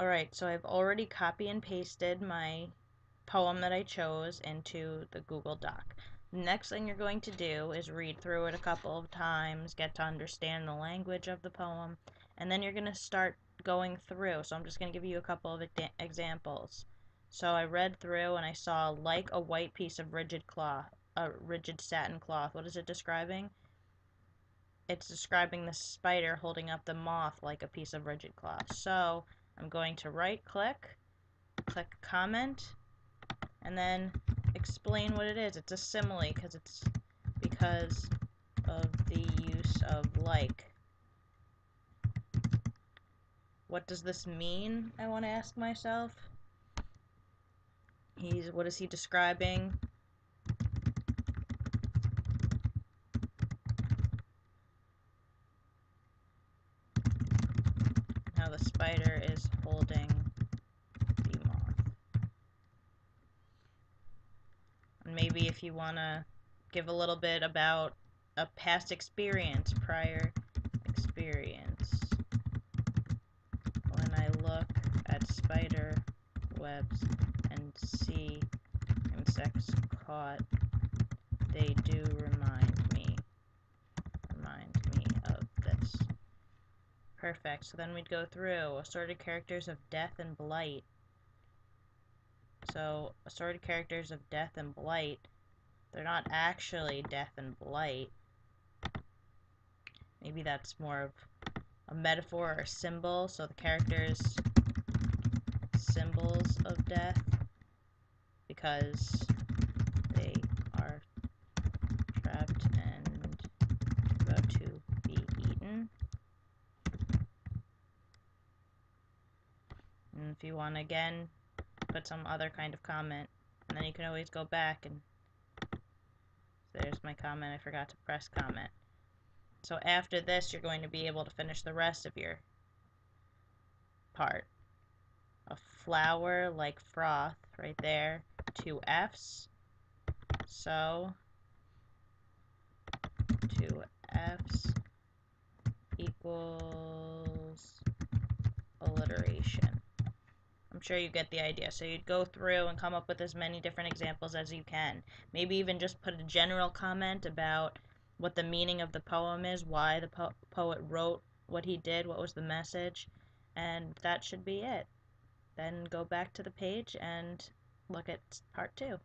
Alright, so I've already copy and pasted my poem that I chose into the Google Doc. Next thing you're going to do is read through it a couple of times, get to understand the language of the poem, and then you're going to start going through. So I'm just going to give you a couple of examples. So I read through and I saw like a white piece of rigid cloth, a rigid satin cloth. What is it describing? It's describing the spider holding up the moth like a piece of rigid cloth. So I'm going to right click, click comment, and then explain what it is. It's a simile because it's because of the use of like. What does this mean? I want to ask myself. What is he describing? How the spider is holding the moth. And maybe if you want to give a little bit about a past experience, prior experience. When I look at spider webs and see insects caught, they do remind me of this. Perfect. So then we'd go through assorted characters of death and blight. So assorted characters of death and blight, they're not actually death and blight. Maybe that's more of a metaphor or symbol. So the characters, symbols of death, because they are trapped and about to be eaten. And if you want to again put some other kind of comment, and then you can always go back and there's my comment. I forgot to press comment. So after this, you're going to be able to finish the rest of your part. A flower like froth right there, 2 F's. So 2 F's equals alliteration. I'm sure you get the idea. So you'd go through and come up with as many different examples as you can. Maybe even just put a general comment about what the meaning of the poem is, why the poet wrote what he did, what was the message, and that should be it. Then go back to the page and look at part 2.